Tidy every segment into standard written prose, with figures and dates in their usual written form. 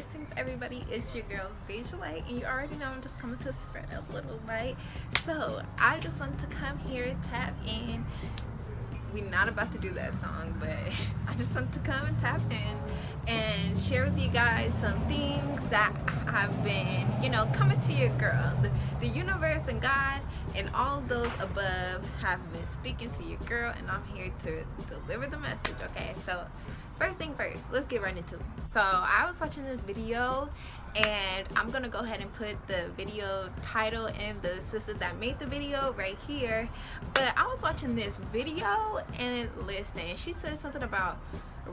Blessings, everybody. It's your girl Bajaa Lyte, and you already know I'm just coming to spread a little light. So I just want to come here, tap in. We're not about to do that song, but I just want to come and tap in and share with you guys some things that have been, coming to your girl. The universe and God and all those above have been speaking to your girl, and I'm here to deliver the message. Okay, so first thing first, let's get right into it. So I was watching this video, and I'm gonna go ahead and put the video title and the sister that made the video right here. But I was watching this video, and listen, she said something about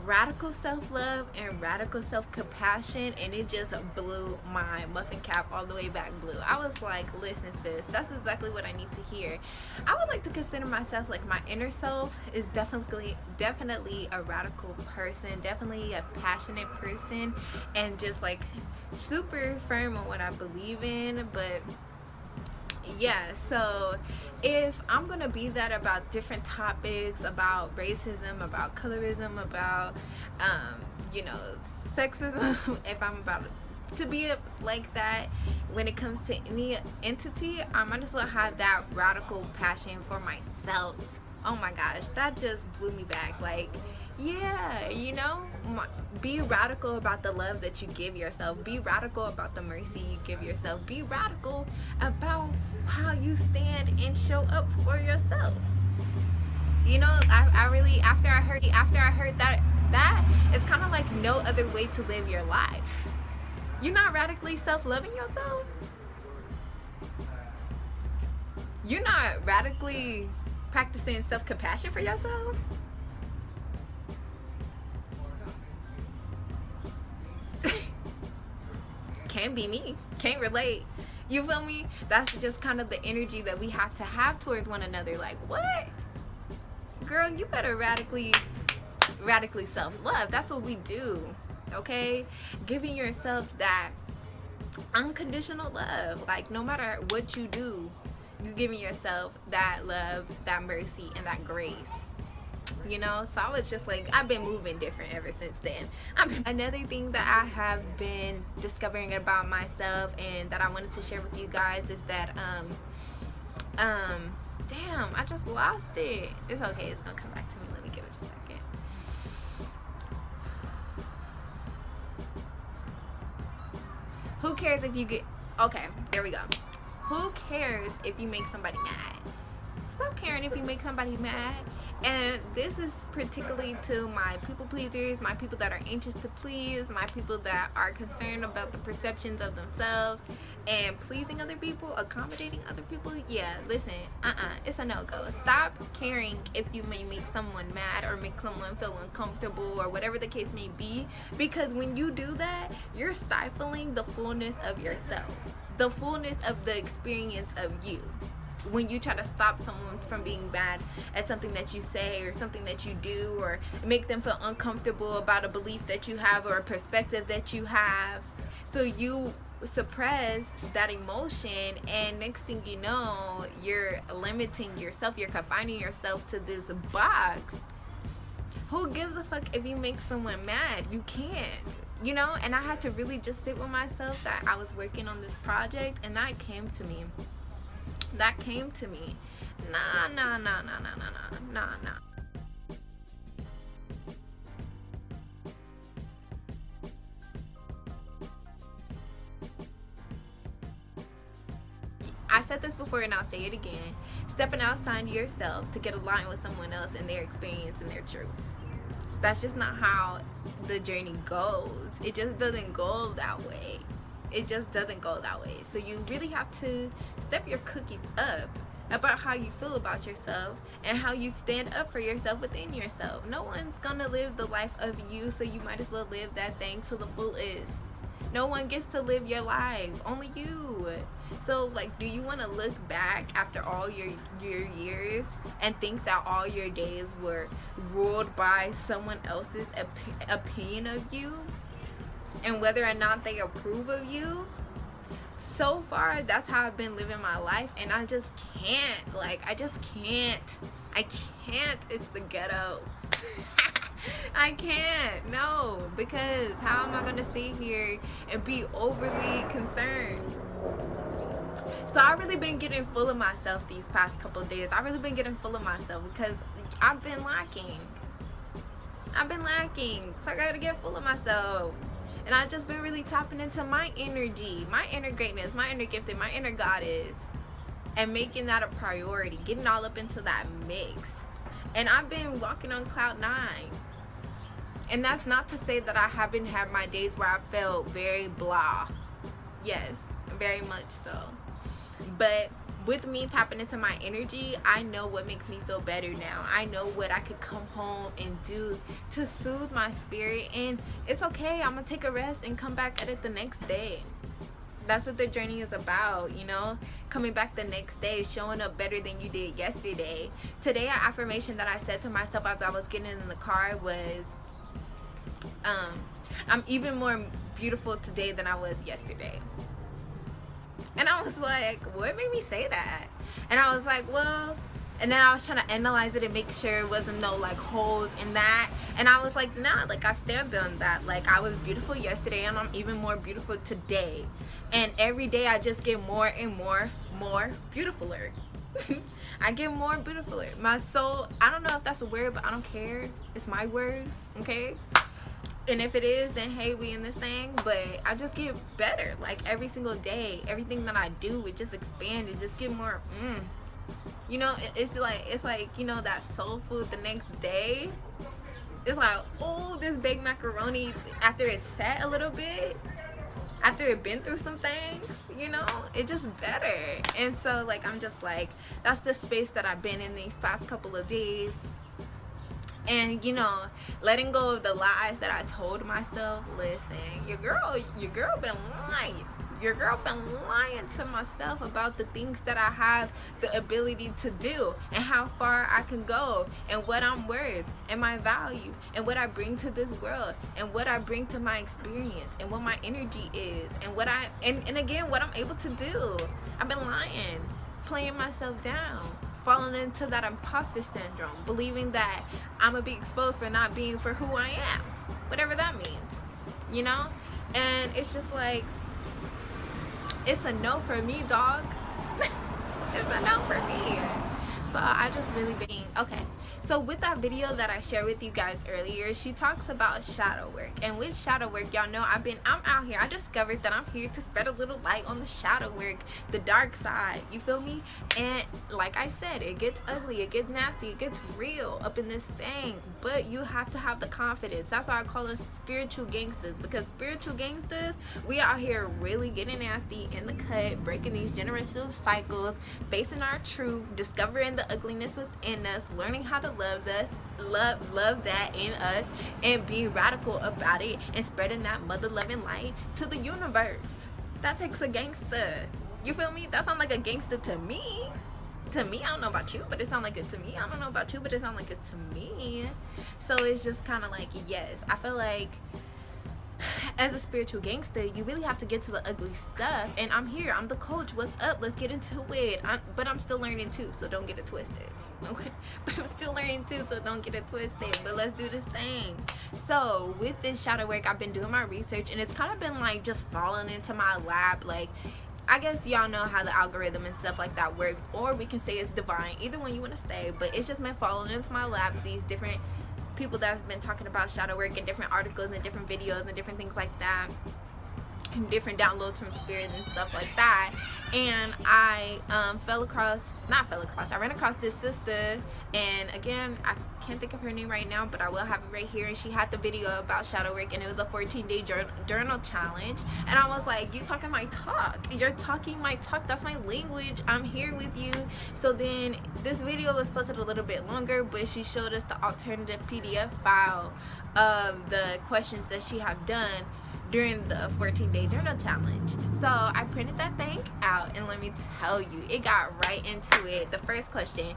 radical self-love and radical self-compassion, and it just blew my muffin cap all the way back blue. I was like, listen sis, that's exactly what I need to hear. I would like to consider myself like my inner self is definitely a radical person, definitely a passionate person, and just like super firm on what I believe in. But yeah, so if I'm gonna be that about different topics, about racism, about colorism, about sexism, if I'm about to be like that when it comes to any entity, I might as well have that radical passion for myself. Oh my gosh, that just blew me back. Like, yeah, be radical about the love that you give yourself. Be radical about the mercy you give yourself. Be radical about how you stand and show up for yourself. I really, after I heard that it's kind of like no other way to live your life. You're not radically self-loving yourself. You're not radically practicing self-compassion for yourself. Can't be me. Can't relate. You feel me? That's just kind of the energy that we have to have towards one another. Like, what? Girl, you better radically self-love. That's what we do. Okay? Giving yourself that unconditional love. Like, no matter what you do, you're giving yourself that love, that mercy, and that grace. So I was just like, I've been moving different ever since then. Another thing that I have been discovering about myself and that I wanted to share with you guys is that damn, I just lost it. It's okay, it's gonna come back to me. Let me give it a second. Who cares if you get, okay, there we go. Who cares if you make somebody mad? Stop caring if you make somebody mad. And this is particularly to my people pleasers, my people that are anxious to please, my people that are concerned about the perceptions of themselves and pleasing other people, accommodating other people. Yeah, listen, it's a no-go. Stop caring if you may make someone mad or make someone feel uncomfortable or whatever the case may be, because when you do that, you're stifling the fullness of yourself, the fullness of the experience of you. When you try to stop someone from being bad at something that you say or something that you do, or make them feel uncomfortable about a belief that you have or a perspective that you have, so you suppress that emotion, and next thing you know, you're limiting yourself, you're confining yourself to this box. Who gives a fuck if you make someone mad? You can't, and I had to really just sit with myself that I was working on this project, and that came to me. Nah. I said this before and I'll say it again. Stepping outside yourself to get aligned with someone else and their experience and their truth. That's just not how the journey goes. It just doesn't go that way. So you really have to step your cookies up about how you feel about yourself and how you stand up for yourself within yourself. No one's gonna live the life of you, so you might as well live that thing to the fullest. No one gets to live your life, only you. So like, do you want to look back after all your years and think that all your days were ruled by someone else's opinion of you and whether or not they approve of you? So far, that's how I've been living my life, and I just can't. I can't. It's the ghetto. I can't. No, because how am I going to sit here and be overly concerned? So I've really been getting full of myself these past couple of days. I've really been getting full of myself because I've been lacking. So I gotta get full of myself. And I've just been really tapping into my energy, my inner greatness, my inner gifting, my inner goddess, and making that a priority, getting all up into that mix. And I've been walking on cloud 9. And that's not to say that I haven't had my days where I felt very blah. Yes, very much so. But with me tapping into my energy, I know what makes me feel better now. I know what I could come home and do to soothe my spirit. And it's okay, I'm gonna take a rest and come back at it the next day. That's what the journey is about, you know? Coming back the next day, showing up better than you did yesterday. Today, an affirmation that I said to myself as I was getting in the car was, I'm even more beautiful today than I was yesterday. And I was like, what made me say that? And I was like, well, and then I was trying to analyze it and make sure it wasn't no like holes in that. And I was like, nah, like I stand on that. Like I was beautiful yesterday and I'm even more beautiful today. And every day I just get more and more beautifuler. I get more beautifuler. My soul, I don't know if that's a word, but I don't care. It's my word, okay? And if it is, then hey, we in this thing. But I just get better, like every single day. Everything that I do, it just expands. It just get more. You know, it's like you know that soul food the next day. It's like, oh, this baked macaroni after it's set a little bit, after it been through some things, you know, it just better. And so like I'm just like, that's the space that I've been in these past couple of days. And you know, letting go of the lies that I told myself. Listen, your girl been lying. Your girl been lying to myself about the things that I have the ability to do and how far I can go and what I'm worth and my value and what I bring to this world and what I bring to my experience and what my energy is and what and again what I'm able to do. I've been lying, playing myself down, falling into that imposter syndrome, believing that I'm gonna be exposed for not being for who I am, whatever that means, you know? And it's just like, it's a no for me, dog. It's a no for me. So I just really been, okay. So with that video that I shared with you guys earlier, she talks about shadow work. And with shadow work, y'all know I'm out here. I discovered that I'm here to spread a little light on the shadow work, the dark side, you feel me? And like I said, it gets ugly, it gets nasty, it gets real up in this thing. But you have to have the confidence. That's why I call us spiritual gangsters, because spiritual gangsters, we out here really getting nasty in the cut, breaking these generational cycles, facing our truth, discovering the ugliness within us, learning how to love that in us, and be radical about it and spreading that mother loving light to the universe. That takes a gangster, you feel me? That sounds like a gangster to me. I don't know about you, but it sounds like it to me. I don't know about you, but it sounds like it to me. So it's just kind of like, yes, I feel like as a spiritual gangster, you really have to get to the ugly stuff. And I'm here, I'm the coach. What's up? Let's get into it. But I'm still learning too, so don't get it twisted. Okay, but I'm still learning too, so don't get it twisted. But let's do this thing. So with this shadow work, I've been doing my research, and it's kind of been like just falling into my lap. Like, I guess y'all know how the algorithm and stuff like that work, or we can say it's divine, either one you want to say. But it's just been falling into my lap, these different people that's been talking about shadow work and different articles and different videos and different things like that, and different downloads from spirit and stuff like that. And I I ran across this sister, and again, I can't think of her name right now, but I will have it right here. And she had the video about shadow work, and it was a 14-day journal challenge. And I was like, you talking my talk, you're talking my talk, that's my language, I'm here with you. So then this video was posted a little bit longer, but she showed us the alternative PDF file of the questions that she had done during the 14-day journal challenge. So I printed that thing out, and let me tell you, it got right into it. The first question: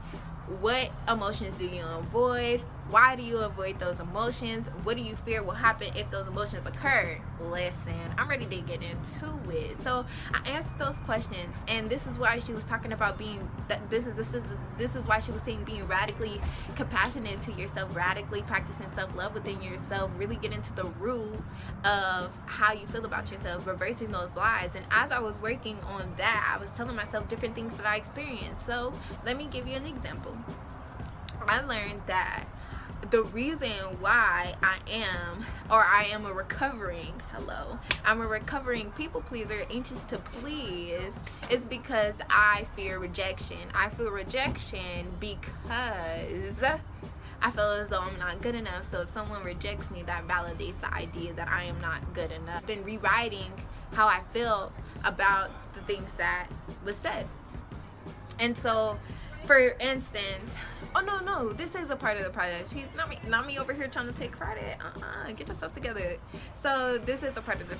what emotions do you avoid? Why do you avoid those emotions? What do you fear will happen if those emotions occur? Listen, I'm ready to get into it. So I answered those questions, and this is why she was talking about being this is why she was saying being radically compassionate to yourself, radically practicing self-love within yourself, really get into the root of how you feel about yourself, reversing those lies. And as I was working on that, I was telling myself different things that I experienced. So let me give you an example. I learned that the reason why I'm a recovering people pleaser, anxious to please, is because I fear rejection. I feel rejection because I feel as though I'm not good enough. So if someone rejects me, that validates the idea that I am not good enough. I've been rewriting how I feel about the things that was said. And so, for instance, no, this is a part of the project. She's not me over here trying to take credit. Get yourself together. So this is a part of the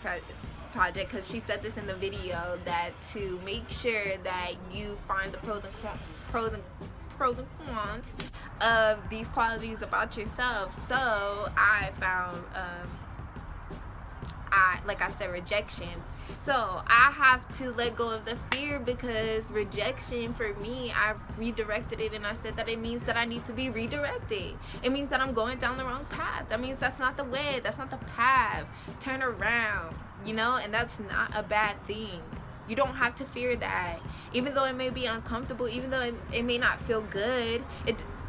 project, because she said this in the video, that to make sure that you find the pros and cons of these qualities about yourself. So I found like I said, rejection. So I have to let go of the fear, because rejection, for me, I've redirected it, and I said that it means that I need to be redirected. It means that I'm going down the wrong path. That means that's not the way, that's not the path. Turn around, and that's not a bad thing. You don't have to fear that. Even though it may be uncomfortable, even though it may not feel good,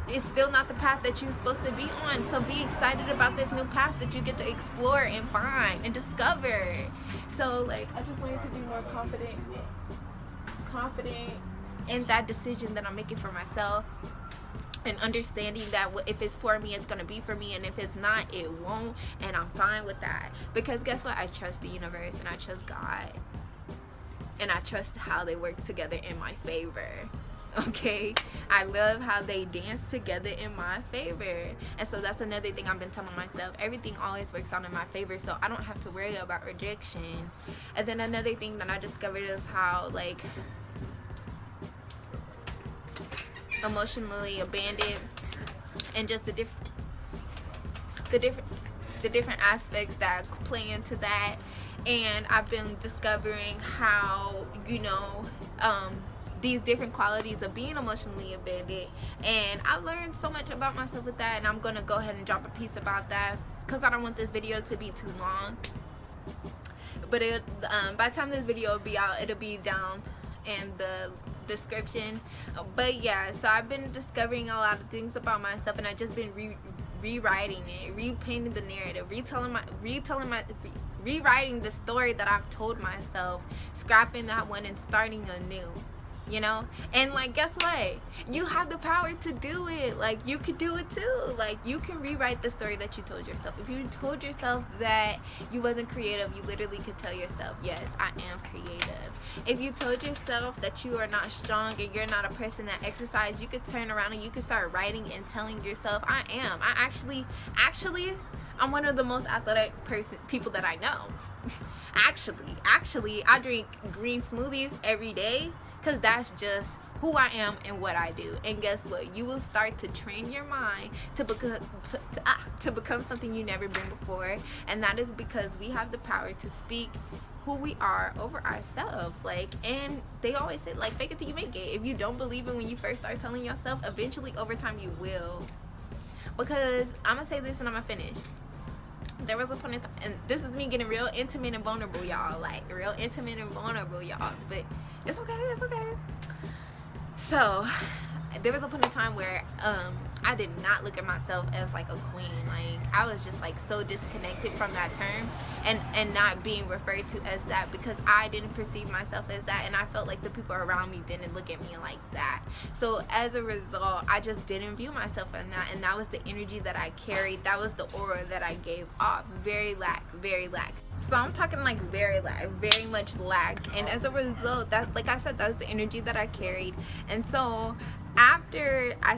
it's still not the path that you're supposed to be on. So be excited about this new path that you get to explore and find and discover. So I just wanted to be more confident in that decision that I'm making for myself, and understanding that if it's for me, it's gonna be for me, and if it's not, it won't, and I'm fine with that. Because guess what? I trust the universe, and I trust God, and I trust how they work together in my favor. Okay, I love how they dance together in my favor. And so that's another thing I've been telling myself. Everything always works out in my favor, so I don't have to worry about rejection. And then another thing that I discovered is how emotionally abandoned, and just the different aspects that play into that. And I've been discovering how these different qualities of being emotionally abandoned, and I learned so much about myself with that. And I'm gonna go ahead and drop a piece about that, because I don't want this video to be too long. But by the time this video will be out, it'll be down in the description. But yeah, so I've been discovering a lot of things about myself, and I've just been rewriting it, repainting the narrative, rewriting the story that I've told myself, scrapping that one and starting anew. And guess what? You have the power to do it. You could do it too. You can rewrite the story that you told yourself. If you told yourself that you wasn't creative, you literally could tell yourself, yes, I am creative. If you told yourself that you are not strong and you're not a person that exercises, you could turn around and you could start writing and telling yourself, I am. I'm one of the most athletic people that I know. Actually, I drink green smoothies every day, because that's just who I am and what I do. And guess what? You will start to train your mind to become something you never been before. And that is because we have the power to speak who we are over ourselves. And they always say, fake it till you make it. If you don't believe it when you first start telling yourself, eventually over time you will. Because I'm gonna say this and I'm gonna finish. There was a point in time, and this is me getting real intimate and vulnerable, y'all. Real intimate and vulnerable, y'all. But it's okay. So there was a point in time where I did not look at myself as a queen. I was just so disconnected from that term, and not being referred to as that, because I didn't perceive myself as that, and I felt like the people around me didn't look at me like that. So as a result, I just didn't view myself in that, and that was the energy that I carried. That was the aura that I gave off. Very lack. So I'm talking very much lack. And as a result, that, like I said, that was the energy that I carried. And so after I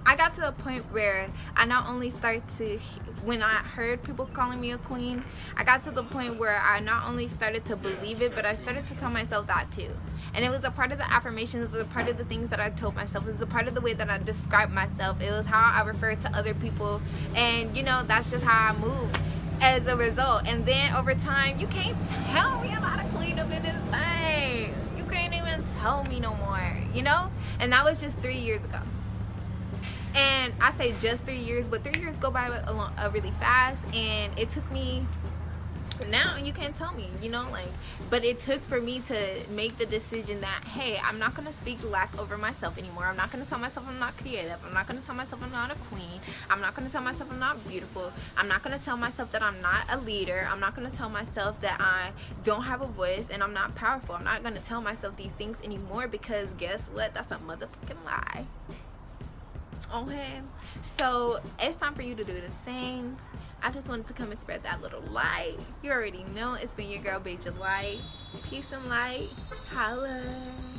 I got to a point where I not only started to, when I heard people calling me a queen, I got to the point where I not only started to believe it, but I started to tell myself that too. And it was a part of the affirmations, it was a part of the things that I told myself, it was a part of the way that I described myself, it was how I referred to other people, and you know, that's just how I move as a result. And then over time, you can't tell me a lot of queen up in this thing. You can't even tell me no more, you know? And that was just 3 years ago. And I say just 3 years, but 3 years go by really fast, and it took me, now you can't tell me, you know, like, but it took for me to make the decision that, hey, I'm not going to speak lack over myself anymore. I'm not going to tell myself I'm not creative. I'm not going to tell myself I'm not a queen. I'm not going to tell myself I'm not beautiful. I'm not going to tell myself that I'm not a leader. I'm not going to tell myself that I don't have a voice and I'm not powerful. I'm not going to tell myself these things anymore, because guess what? That's a motherfucking lie. Okay, so it's time for you to do the same. I just wanted to come and spread that little light. You already know it's been your girl, Bajaa Lyte. Peace and light. Holla.